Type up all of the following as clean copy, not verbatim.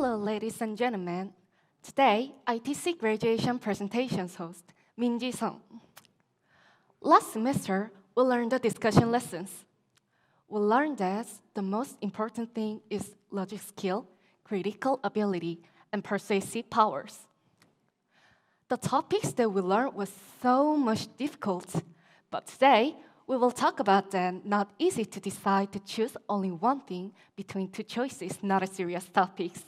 Hello, ladies and gentlemen. Today, ITC graduation presentations host, Minji Sung. Last semester, we learned the discussion lessons. We learned that the most important thing is logic skill, critical ability, and persuasive powers. The topics that we learned was so much difficult, but today, we will talk about them. Not easy to decide to choose only one thing between two choices, not a serious topics.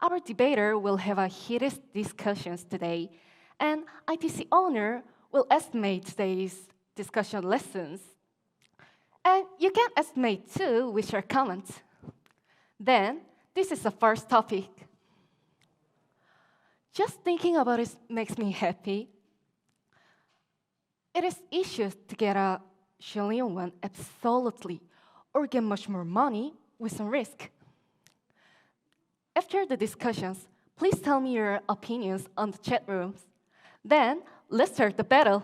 Our debater will have a heated discussions today, and ITC owner will estimate today's discussion lessons. And you can estimate too with your comments. Then, this is the first topic. Just thinking about it makes me happy. It is easier to get a genuine one absolutely, or get much more money with some risk. After the discussions, please tell me your opinions on the chat rooms. Then, let's start the battle.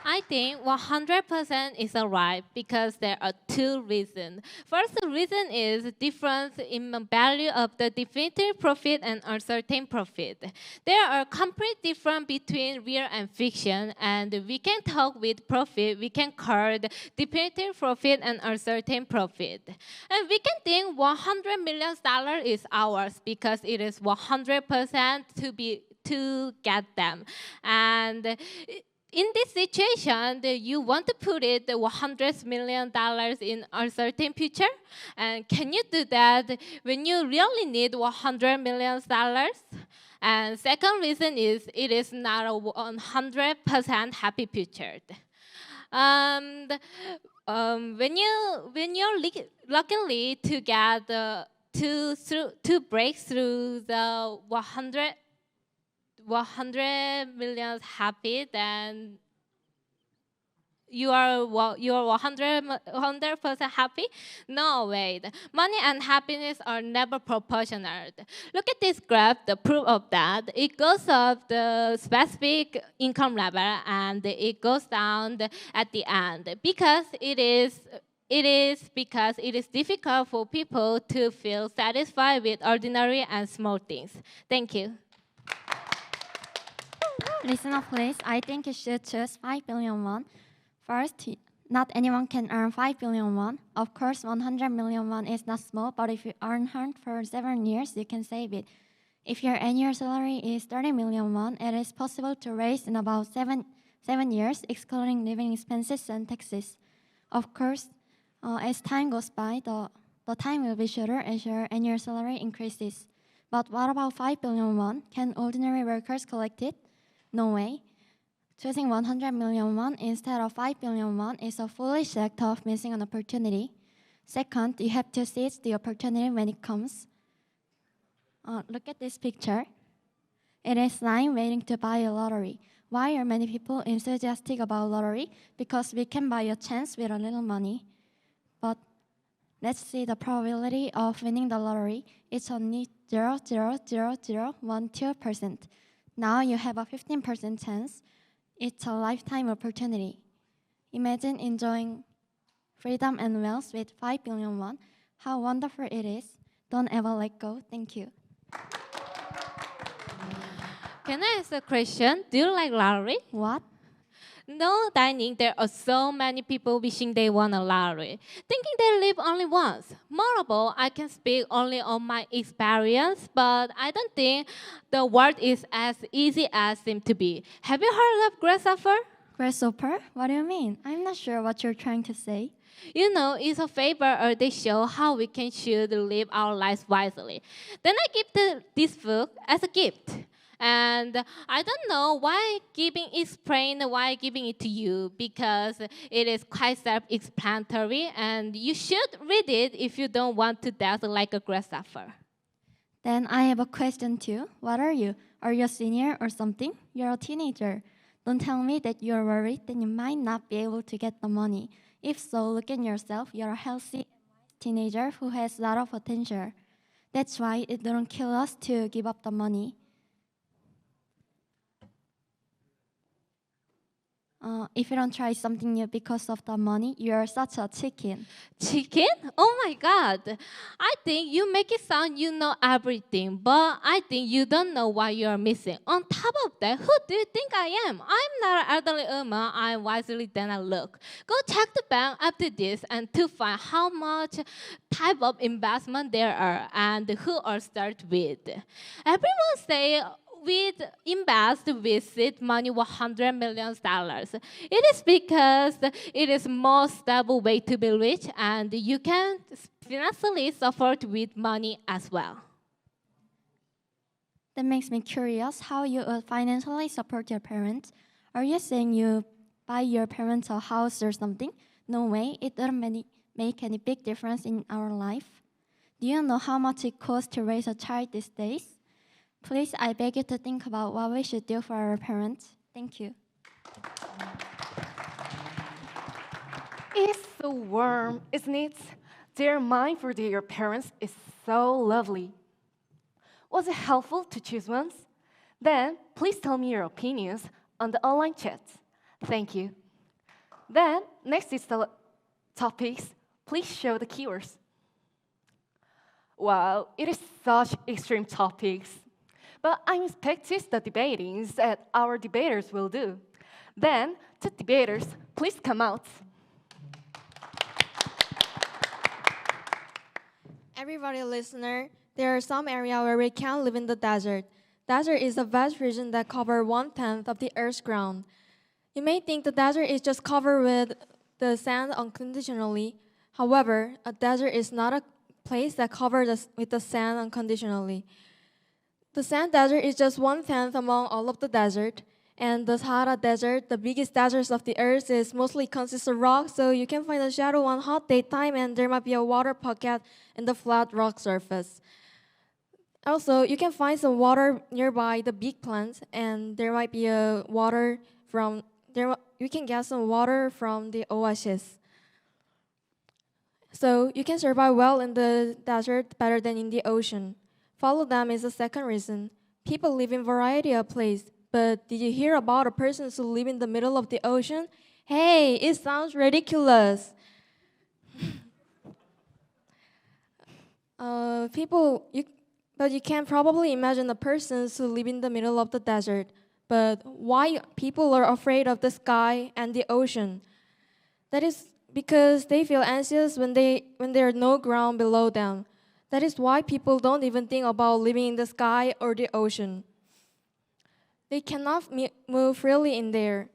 I think 100% is alright because there are two reasons. First reason is difference in the value of the definitive profit and uncertain profit. There are complete difference between real and fiction, and we can talk with profit, we can call the definitive profit and uncertain profit. And we can think $100 million is ours because it is 100% to get them. And in this situation, you want to put it $100 million in a certain future? And can you do that when you really need $100 million? And second reason is it is not a 100% happy future. And when you're luckily to get to break through the 100 million happy, then you are 100% happy? No, wait. Money and happiness are never proportional. Look at this graph, the proof of that. It goes up the specific income level and it goes down at the end because it is difficult for people to feel satisfied with ordinary and small things. Thank you. Listener, please, I think you should choose 5 billion won. First, not anyone can earn 5 billion won. Of course, 100 million won is not small, but if you earn it for 7 years, you can save it. If your annual salary is 30 million won, it is possible to raise in about 7 years, excluding living expenses and taxes. Of course, as time goes by, the time will be shorter as your annual salary increases. But what about 5 billion won? Can ordinary workers collect it? No way. Choosing 100 million won instead of 5 billion won is a foolish act of missing an opportunity. Second, you have to seize the opportunity when it comes. Look at this picture. It is line waiting to buy a lottery. Why are many people enthusiastic about lottery? Because we can buy a chance with a little money. But let's see the probability of winning the lottery. It's only 0.00012%. Now you have a 15% chance. It's a lifetime opportunity. Imagine enjoying freedom and wealth with 5 billion won. How wonderful it is. Don't ever let go. Thank you. Can I ask a question? Do you like lottery? What? No, dining, there are so many people wishing they won a lottery, thinking they live only once. Moreover, I can speak only on my experience, but I don't think the world is as easy as it seems to be. Have you heard of grasshopper? Grasshopper? What do you mean? I'm not sure what you're trying to say. You know, it's a favor or they show how we should live our lives wisely. Then I give this book as a gift. And I don't know why giving it to you, because it is quite self-explanatory and you should read it if you don't want to die like a grasshopper. Then I have a question too. What are you? Are you a senior or something? You're a teenager. Don't tell me that you're worried that you might not be able to get the money. If so, look at yourself. You're a healthy teenager who has a lot of potential. That's why it don't kill us to give up the money. if you don't try something new because of the money, you are such a chicken. Chicken? Oh my God. I think you make it sound you know everything, but I think you don't know what you're missing. On top of that, who do you think I am? I'm not an elderly woman. I'm wiser than I look. Go check the bank after this and to find how much type of investment there are and who are start with. Everyone say with invest with seed money $100 million. It is because it is more stable way to be rich and you can financially support with money as well. That makes me curious how you will financially support your parents. Are you saying you buy your parents a house or something? No way, it doesn't make any big difference in our life. Do you know how much it costs to raise a child these days? Please, I beg you to think about what we should do for our parents. Thank you. It's so warm, isn't it? Their mind for their parents is so lovely. Was it helpful to choose ones? Then, please tell me your opinions on the online chat. Thank you. Then, next is the topics. Please show the keywords. Wow, it is such extreme topics. But I'm expecting the debatings that our debaters will do. Then, the debaters, please come out. Everybody listener, there are some areas where we can't live in the desert. Desert is a vast region that covers 1/10 of the Earth's ground. You may think the desert is just covered with the sand unconditionally. However, a desert is not a place that covered with the sand unconditionally. The sand desert is just 1/10 among all of the desert, and the Sahara Desert, the biggest desert of the earth, is mostly consists of rock, so you can find a shadow on hot daytime, and there might be a water pocket in the flat rock surface. Also, you can find some water nearby the big plants, and there might be a water from there. You can get some water from the oasis. So you can survive well in the desert better than in the ocean. Follow them is the second reason. People live in variety of places, but did you hear about a person who live in the middle of the ocean? Hey, it sounds ridiculous. But you can probably imagine a person who live in the middle of the desert. But why people are afraid of the sky and the ocean? That is because they feel anxious when there is no ground below them. That is why people don't even think about living in the sky or the ocean. They cannot move freely in there.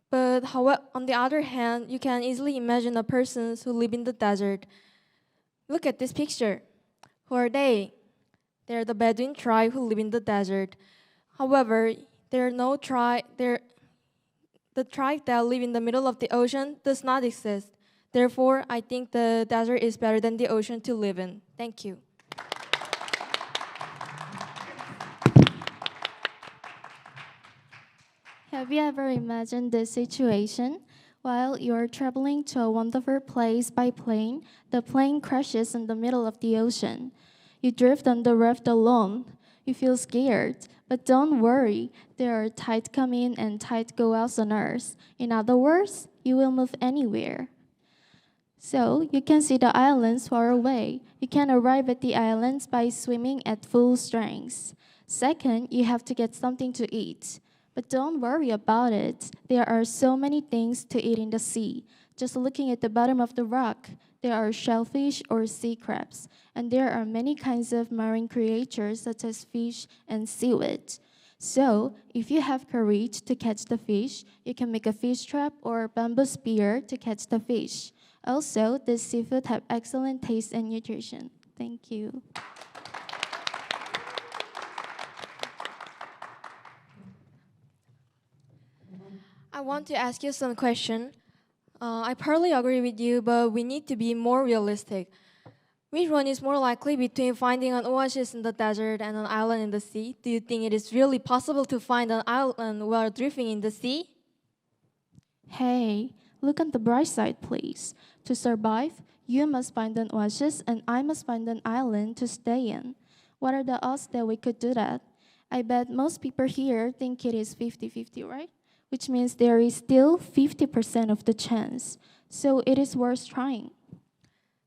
But however, on the other hand, you can easily imagine a person who live in the desert. Look at this picture. Who are they? They're the Bedouin tribe who live in the desert. However, the tribe that live in the middle of the ocean does not exist. Therefore, I think the desert is better than the ocean to live in. Thank you. Have you ever imagined this situation? While you are traveling to a wonderful place by plane, the plane crashes in the middle of the ocean. You drift on the raft alone. You feel scared, but don't worry. There are tides come in and tides go out on Earth. In other words, you will move anywhere. So, you can see the islands far away. You can arrive at the islands by swimming at full strength. Second, you have to get something to eat. But don't worry about it. There are so many things to eat in the sea. Just looking at the bottom of the rock, there are shellfish or sea crabs. And there are many kinds of marine creatures such as fish and seaweed. So, if you have courage to catch the fish, you can make a fish trap or bamboo spear to catch the fish. Also, this seafood have excellent taste and nutrition. Thank you. I want to ask you some question. I partly agree with you, but we need to be more realistic. Which one is more likely between finding an oasis in the desert and an island in the sea? Do you think it is really possible to find an island while drifting in the sea? Hey, look on the bright side, please. To survive, you must find an oasis and I must find an island to stay in. What are the odds that we could do that? I bet most people here think it is 50-50, right? which means there is still 50% of the chance. So it is worth trying.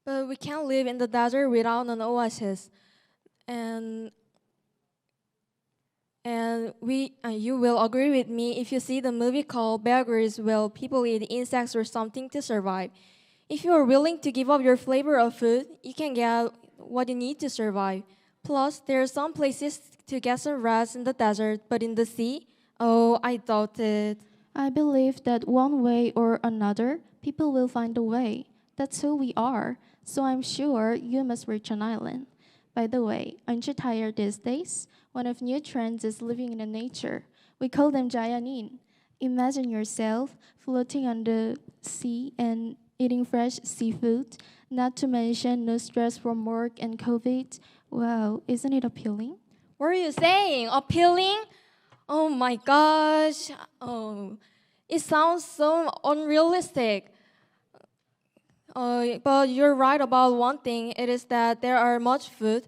But we can't live in the desert without an oasis. And you will agree with me if you see the movie called Bear Grylls, where people eat insects or something to survive. If you are willing to give up your flavor of food, you can get what you need to survive. Plus, there are some places to get some rest in the desert, but in the sea, oh, I doubt it. I believe that one way or another, people will find a way. That's who we are. So I'm sure you must reach an island. By the way, aren't you tired these days? One of new trends is living in the nature. We call them jayanin. Imagine yourself floating on the sea and eating fresh seafood, not to mention no stress from work and COVID. Wow, isn't it appealing? What are you saying? Appealing? Oh my gosh. Oh, it sounds so unrealistic. But you're right about one thing. It is that there are much food.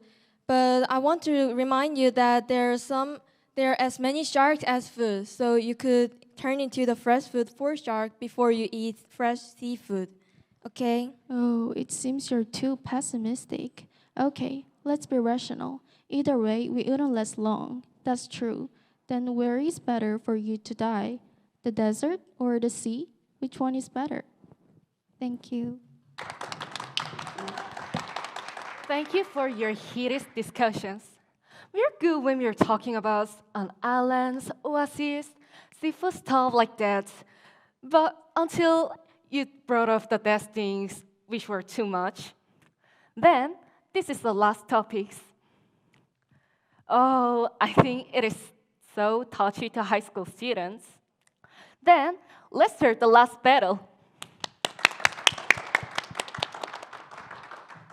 But I want to remind you that there are as many sharks as food. So you could turn into the fresh food for shark before you eat fresh seafood. Okay? Oh, it seems you're too pessimistic. Okay, let's be rational. Either way, we wouldn't last long. That's true. Then where is better for you to die? The desert or the sea? Which one is better? Thank you. Thank you for your heated discussions. We're good when we're talking about an islands, oases, seafood stuff like that. But until you brought up the best things, which were too much, then this is the last topics. Oh, I think it is so touchy to high school students. Then let's start the last battle.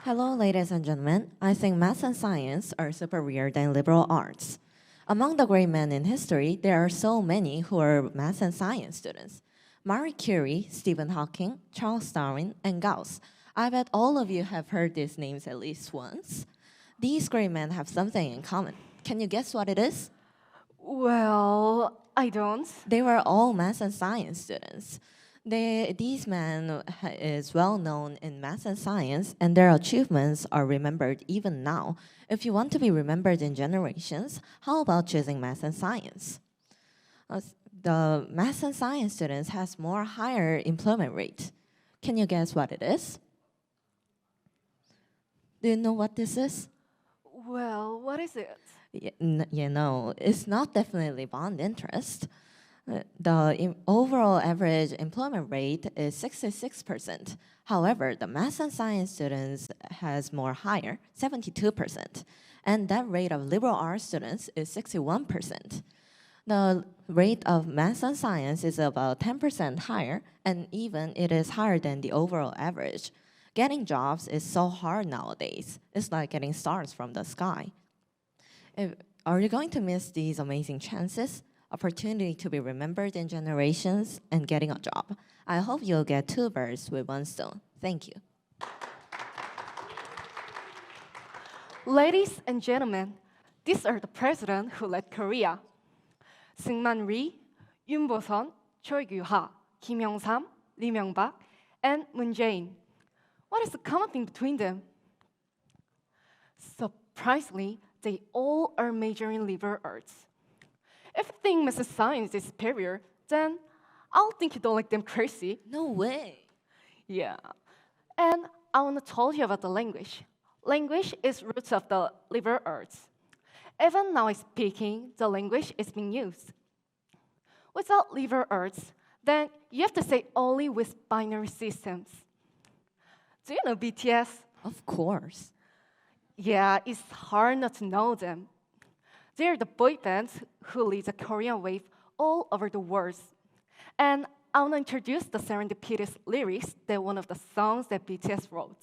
Hello, ladies and gentlemen. I think math and science are superior than liberal arts. Among the great men in history, there are so many who are math and science students. Marie Curie, Stephen Hawking, Charles Darwin, and Gauss. I bet all of you have heard these names at least once. These great men have something in common. Can you guess what it is? Well, I don't. They were all math and science students. These men is well known in math and science, and their achievements are remembered even now. If you want to be remembered in generations, how about choosing math and science? The math and science students has more higher employment rate. Can you guess what it is? Do you know what this is? Well, what is it? It's not definitely bond interest. The overall average employment rate is 66%. However, the math and science students has more higher, 72%. And that rate of liberal arts students is 61%. The rate of math and science is about 10% higher, and even it is higher than the overall average. Getting jobs is so hard nowadays. It's like getting stars from the sky. Are you going to miss these amazing chances? Opportunity to be remembered in generations and getting a job. I hope you'll get two birds with one stone. Thank you. Ladies and gentlemen, these are the presidents who led Korea. Syngman Rhee, Yoon Bo-seon, Choi Kyu-ha, Kim Yong-sam, Lee Myung-bak, and Moon Jae-in. What is the common thing between them? Surprisingly, they all are majoring in liberal arts. If you think Mrs. Science is superior, then I'll think you don't like them crazy. No way. Yeah. And I want to tell you about the language. Language is roots of the liberal arts. Even now speaking, the language is being used. Without liberal arts, then you have to say only with binary systems. Do you know BTS? Of course. Yeah, it's hard not to know them. They're the boy bands who lead the Korean wave all over the world. And I want to introduce the serendipitous lyrics that one of the songs that BTS wrote.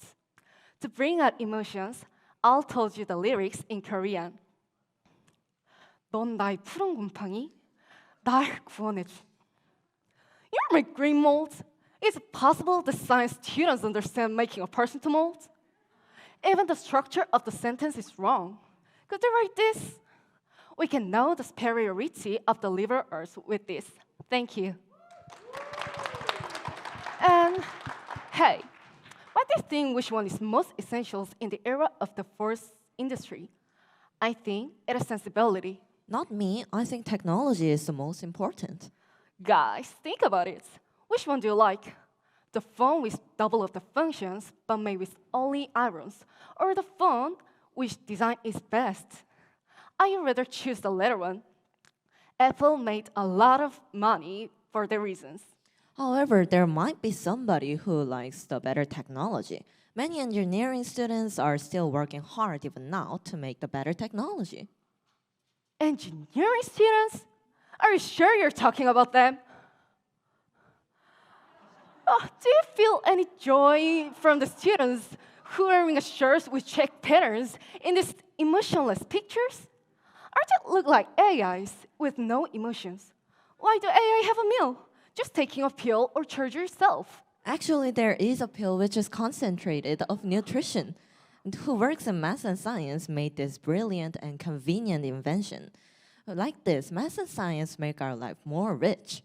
To bring out emotions, I'll tell you the lyrics in Korean. 넌 나의 푸른 곰팡이, 날 구원해줘. You're my green mold. Is it possible that science students understand making a person to mold? Even the structure of the sentence is wrong. Could they write this? We can know the superiority of the liberal arts with this. Thank you. And hey, what do you think which one is most essential in the era of the fourth industry? I think it is sensibility. Not me. I think technology is the most important. Guys, think about it. Which one do you like? The phone with double of the functions but made with only irons, or the phone which design is best? I would rather choose the latter one. Apple made a lot of money for their reasons. However, there might be somebody who likes the better technology. Many engineering students are still working hard even now to make the better technology. Engineering students? Are you sure you're talking about them? Do you feel any joy from the students who are wearing shirts with check patterns in these emotionless pictures? Or they look like AIs with no emotions? Why do AI have a meal? Just taking a pill or charge yourself. Actually, there is a pill which is concentrated of nutrition. And who works in math and science made this brilliant and convenient invention. Like this, math and science make our life more rich.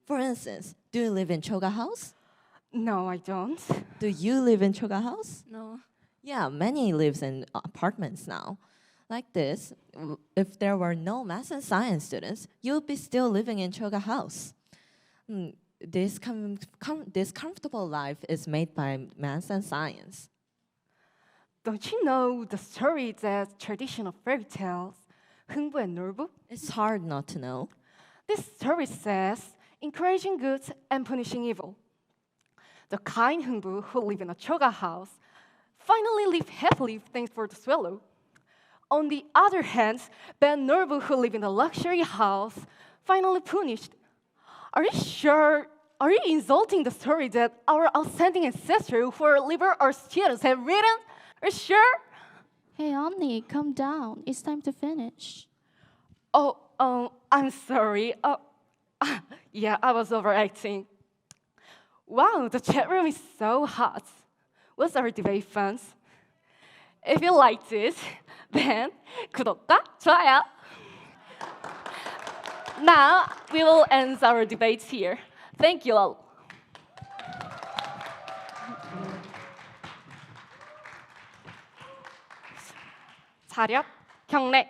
For instance, do you live in Choga House? No, I don't. Do you live in Choga House? No. Yeah, many lives in apartments now. Like this, if there were no math and science students, you'd be still living in Choga House. This comfortable life is made by math and science. Don't you know the story that traditional fairy tales, 흥부 and 놀부? It's hard not to know. This story says encouraging good and punishing evil. The kind 흥부 who live in a choga house finally live happily thanks for the swallow. On the other hand, bad 놀부 who live in a luxury house finally punished. Are you sure? Are you insulting the story that our outstanding ancestors who are liberal arts students have written? Are you sure? Hey, Omni, calm down. It's time to finish. I'm sorry. Yeah, I was overacting. Wow, the chat room is so hot. Was our debate fun? If you liked it, then 구독과 좋아요. Now we will end our debates here. Thank you all. 자력, 경례.